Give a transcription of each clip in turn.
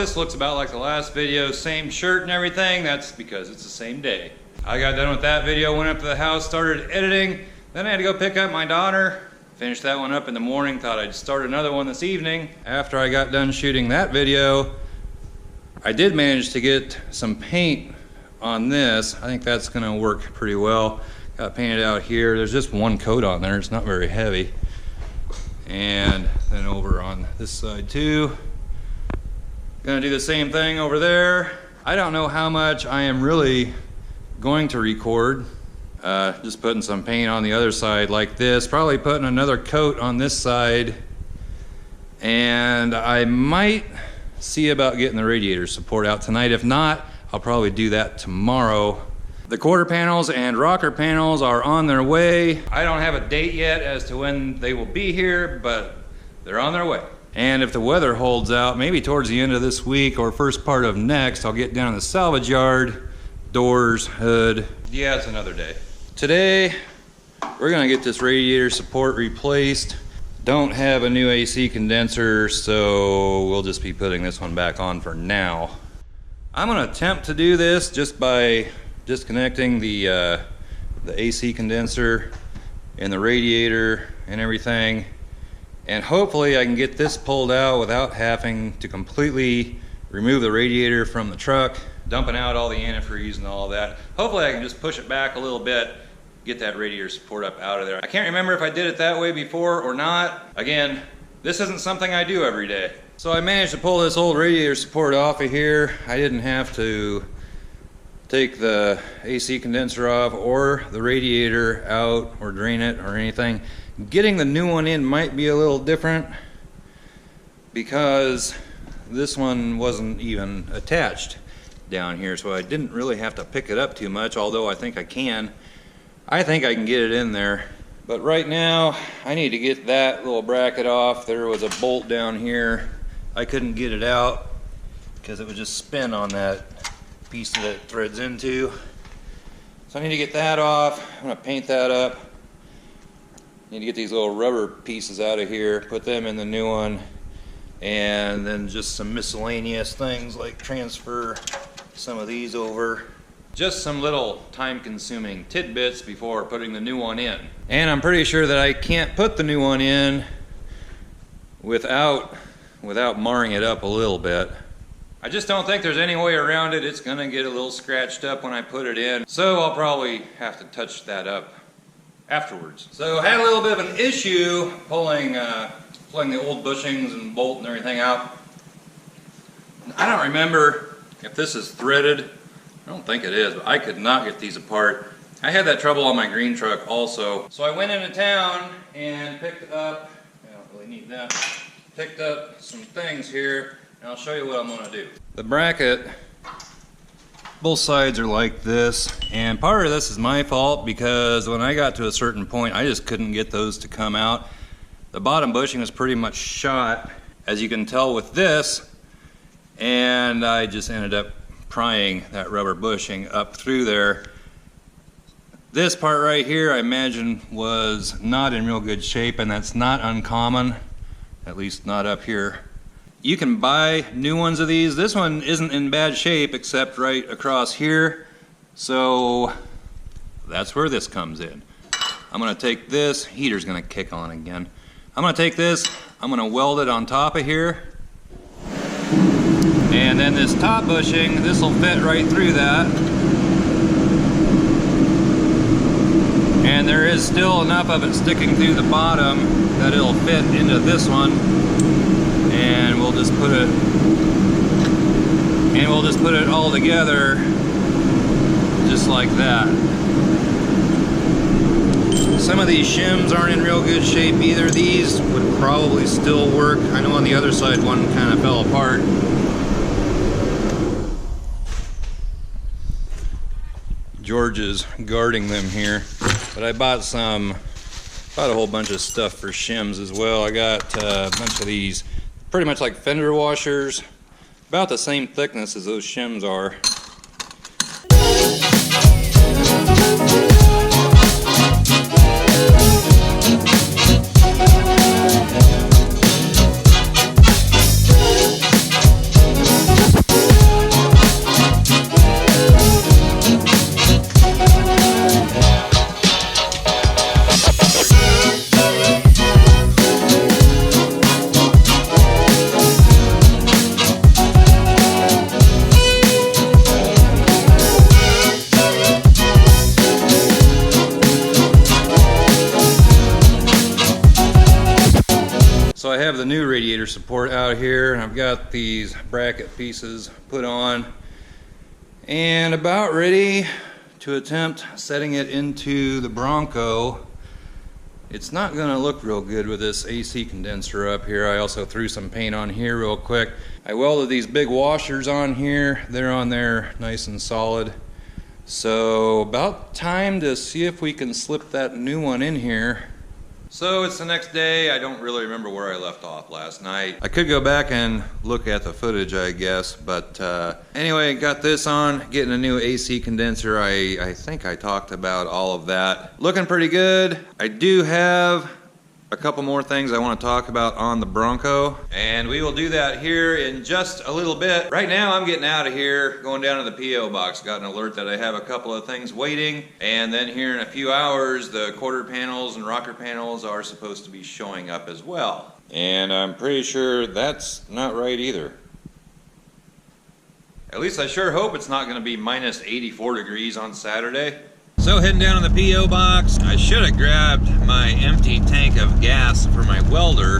this looks about like the last video, same shirt and everything. That's because it's the same day. I got done with that video, went up to the house, started editing. Then I had to go pick up my daughter. Finished that one up in the morning, thought I'd start another one this evening. After I got done shooting that video, I did manage to get some paint on this. I think that's gonna work pretty well. Got painted out here. There's just one coat on there, it's not very heavy. And then over on this side too. Gonna do the same thing over there. I don't know how much I am really going to record. Just putting some paint on the other side like this, probably putting another coat on this side, and I might see about getting the radiator support out tonight. If not, I'll probably do that tomorrow. The quarter panels and rocker panels are on their way. I don't have a date yet as to when they will be here, but they're on their way. And if the weather holds out, maybe towards the end of this week or first part of next, I'll get down to the salvage yard, doors, hood. Yeah, it's another day. Today, we're gonna get this radiator support replaced. Don't have a new AC condenser, so we'll just be putting this one back on for now. I'm gonna attempt to do this just by disconnecting the AC condenser and the radiator and everything. And hopefully I can get this pulled out without having to completely remove the radiator from the truck, dumping out all the antifreeze and all that. Hopefully I can just push it back a little bit, get that radiator support up out of there. I can't remember if I did it that way before or not. Again, this isn't something I do every day. So I managed to pull this old radiator support off of here. I didn't have to take the AC condenser off or the radiator out or drain it or anything. Getting the new one in might be a little different because this one wasn't even attached down here, so I didn't really have to pick it up too much, although I think I can. I think I can get it in there. But right now, I need to get that little bracket off. There was a bolt down here. I couldn't get it out because it would just spin on that piece that it threads into. So I need to get that off. I'm gonna paint that up. Need to get these little rubber pieces out of here, put them in the new one, and then just some miscellaneous things like transfer some of these over. Just some little time-consuming tidbits before putting the new one in. And I'm pretty sure that I can't put the new one in without marring it up a little bit. I just don't think there's any way around it. It's gonna get a little scratched up when I put it in, so I'll probably have to touch that up afterwards. So I had a little bit of an issue pulling the old bushings and bolt and everything out. I don't remember if this is threaded. I don't think it is, but I could not get these apart. I had that trouble on my green truck also. So I went into town and picked up, I don't really need that, picked up some things here, and I'll show you what I'm gonna do. The bracket, both sides are like this, and part of this is my fault because when I got to a certain point, I just couldn't get those to come out. The bottom bushing was pretty much shot, as you can tell with this, and I just ended up prying that rubber bushing up through there. This part right here, I imagine, was not in real good shape, and that's not uncommon, at least not up here. You can buy new ones of these. This one isn't in bad shape except right across here, so that's where this comes in. I'm gonna take this, heater's gonna kick on again. I'm gonna take this, I'm gonna weld it on top of here, and then this top bushing, this will fit right through that. And there is still enough of it sticking through the bottom that it'll fit into this one. And we'll just put it all together just like that. Some of these shims aren't in real good shape either. These would probably still work. I know on the other side one kind of fell apart. George is guarding them here, but I bought a whole bunch of stuff for shims as well. I got a bunch of these, pretty much like fender washers, about the same thickness as those shims are. have the new radiator support out here, and I've got these bracket pieces put on and about ready to attempt setting it into the Bronco. It's not gonna look real good with this AC condenser up here. I also threw some paint on here real quick. I welded these big washers on here. They're on there nice and solid. So about time to see if we can slip that new one in here. So it's the next day. I don't really remember where I left off last night. I could go back and look at the footage, I guess, but anyway, got this on, getting a new AC condenser. I think I talked about all of that. Looking pretty good. I do have a couple more things I want to talk about on the Bronco, and we will do that here in just a little bit. Right now I'm getting out of here, going down to the P.O. box. Got an alert that I have a couple of things waiting, and then here in a few hours the quarter panels and rocker panels are supposed to be showing up as well. And I'm pretty sure that's not right either. At least I sure hope it's not going to be minus 84 degrees on Saturday. So heading down to the P.O. box, I should have grabbed my empty tank of gas for my welder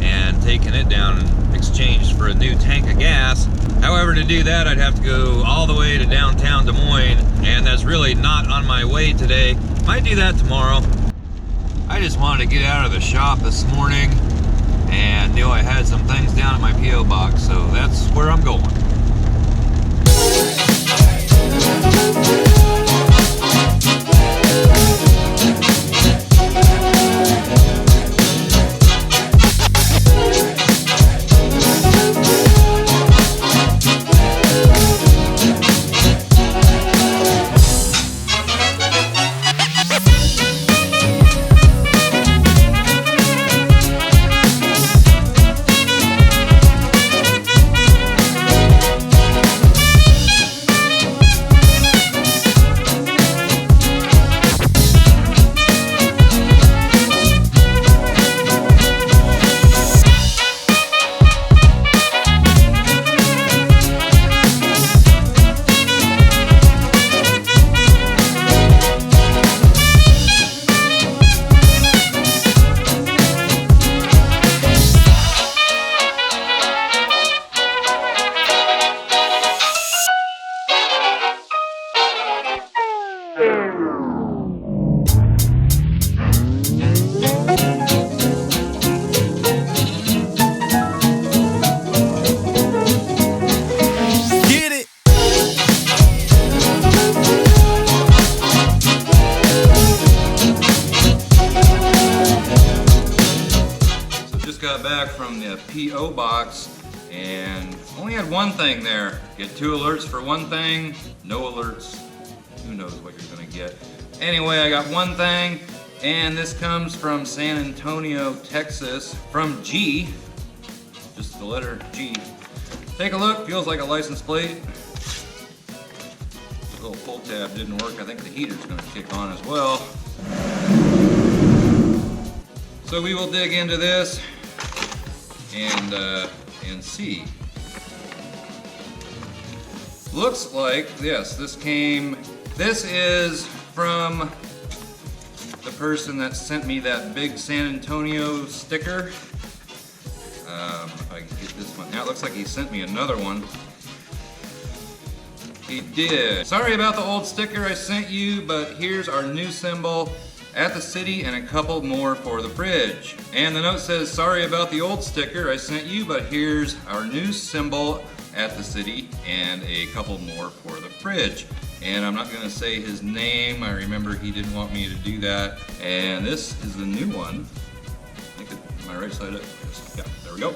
and taken it down and exchanged for a new tank of gas. However, to do that, I'd have to go all the way to downtown Des Moines, and that's really not on my way today. Might do that tomorrow. I just wanted to get out of the shop this morning and knew I had some things down at my P.O. box, so that's where I'm going. Back from the P.O. box and only had one thing there. Get 2 alerts for one thing, no alerts. Who knows what you're gonna get. Anyway, I got one thing, and this comes from San Antonio, Texas, from G. Just the letter G. Take a look, feels like a license plate. The little pull tab didn't work. I think the heater's gonna kick on as well. So we will dig into this and see. Looks like, yes, this is from the person that sent me that big San Antonio sticker. If I can get this one. Now it looks like he sent me another one. He did. Sorry about the old sticker I sent you, but here's our new symbol at the city and a couple more for the fridge. And the note says, sorry about the old sticker I sent you, but here's our new symbol at the city and a couple more for the fridge. And I'm not gonna say his name. I remember he didn't want me to do that. And this is the new one. I think it, my right side up. Yeah, there we go.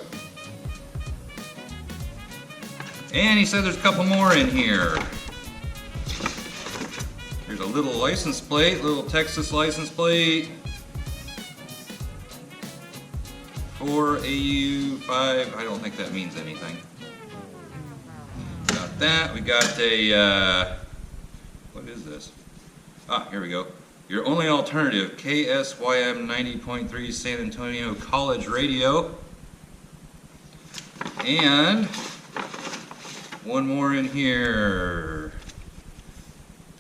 And he said there's a couple more in here. Here's a little license plate, little Texas license plate for AU5. I don't think that means anything. Got that. We got a, what is this? Ah, here we go. Your only alternative, KSYM 90.3 San Antonio College Radio. And one more in here.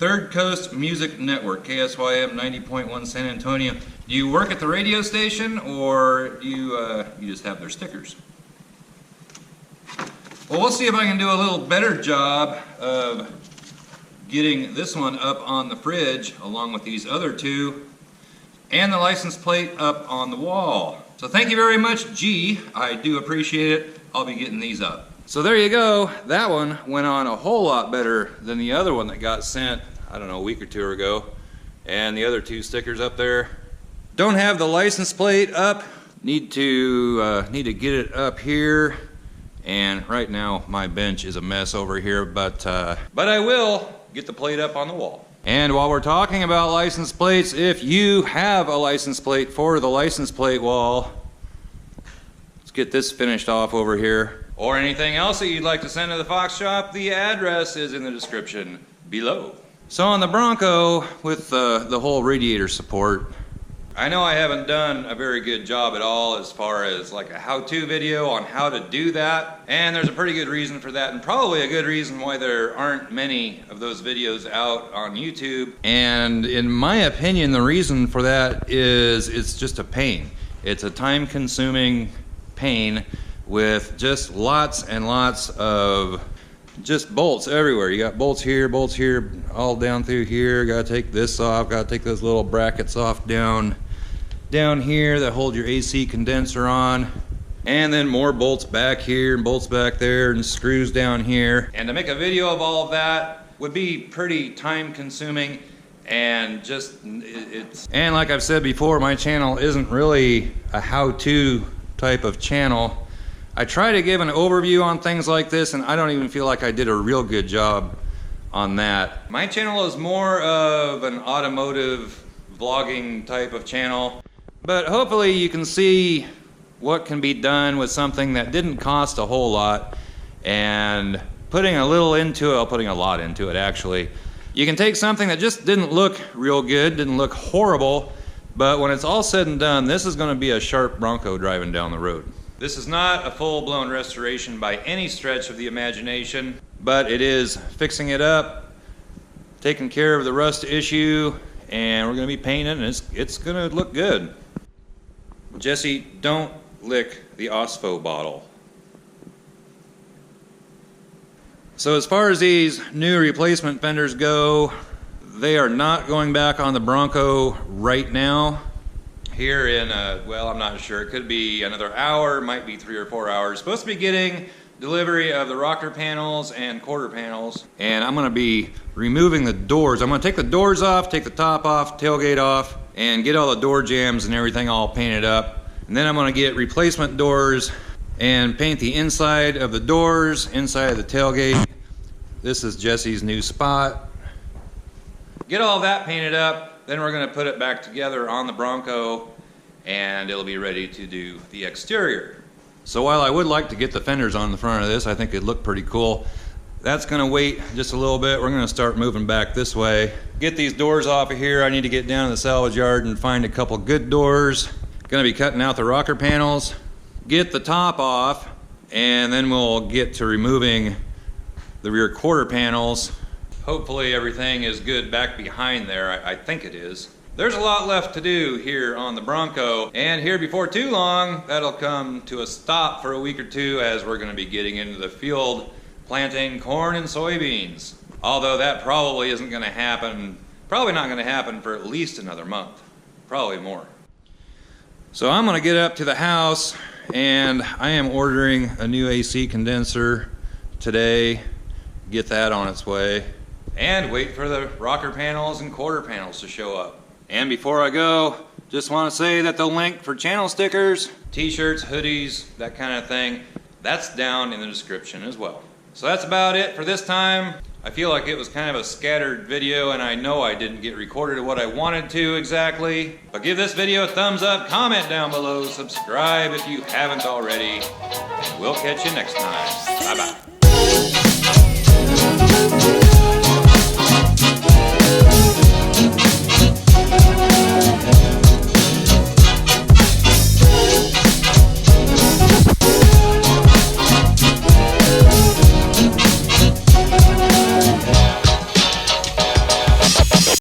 Third Coast Music Network, KSYM 90.1 San Antonio. Do you work at the radio station, or do you just have their stickers? Well, we'll see if I can do a little better job of getting this one up on the fridge along with these other two, and the license plate up on the wall. So thank you very much, G. I do appreciate it. I'll be getting these up. So there you go. That one went on a whole lot better than the other one that got sent, I don't know, a week or two ago. And the other two stickers up there. Don't have the license plate up. Need to get it up here. And right now my bench is a mess over here, but I will get the plate up on the wall. And while we're talking about license plates, if you have a license plate for the license plate wall, let's get this finished off over here. Or anything else that you'd like to send to the Fox Shop, the address is in the description below. So on the Bronco, with the whole radiator support, I know I haven't done a very good job at all as far as like a how-to video on how to do that. And there's a pretty good reason for that, and probably a good reason why there aren't many of those videos out on YouTube. And in my opinion, the reason for that is it's just a pain. It's a time-consuming pain with just lots and lots of just bolts everywhere. You got bolts here, all down through here. Gotta take this off, gotta take those little brackets off down here that hold your AC condenser on. And then more bolts back here and bolts back there and screws down here. And to make a video of all of that would be pretty time consuming, and just and like I've said before, my channel isn't really a how-to type of channel. I try to give an overview on things like this, and I don't even feel like I did a real good job on that. My channel is more of an automotive vlogging type of channel, but hopefully you can see what can be done with something that didn't cost a whole lot, and putting a little into it, putting a lot into it actually. You can take something that just didn't look real good, didn't look horrible, but when it's all said and done, this is going to be a sharp Bronco driving down the road. This is not a full-blown restoration by any stretch of the imagination, but it is fixing it up, taking care of the rust issue, and we're going to be painting it, and it's going to look good. Jesse, don't lick the Osfo bottle. So as far as these new replacement fenders go, they are not going back on the Bronco right now. Here in, well, I'm not sure. It could be another hour, might be 3 or 4 hours. Supposed to be getting delivery of the rocker panels and quarter panels. And I'm gonna be removing the doors. I'm gonna take the doors off, take the top off, tailgate off, and get all the door jambs and everything all painted up. And then I'm gonna get replacement doors and paint the inside of the doors, inside of the tailgate. This is Jesse's new spot. Get all that painted up. Then we're going to put it back together on the Bronco, and it'll be ready to do the exterior. So while I would like to get the fenders on the front of this, I think it'd look pretty cool. That's going to wait just a little bit. We're going to start moving back this way. Get these doors off of here. I need to get down to the salvage yard and find a couple good doors. Going to be cutting out the rocker panels, get the top off, and then we'll get to removing the rear quarter panels. Hopefully everything is good back behind there. I think it is. There's a lot left to do here on the Bronco, and here before too long, that'll come to a stop for a week or two as we're going to be getting into the field planting corn and soybeans. Although that probably isn't going to happen, probably not going to happen for at least another month, probably more. So I'm going to get up to the house, and I am ordering a new AC condenser today, get that on its way. And wait for the rocker panels and quarter panels to show up. And before I go, just want to say that the link for channel stickers, t-shirts, hoodies, that kind of thing, that's down in the description as well. So that's about it for this time. I feel like it was kind of a scattered video, and I know I didn't get recorded what I wanted to exactly. But give this video a thumbs up, comment down below, subscribe if you haven't already, and we'll catch you next time. Bye-bye.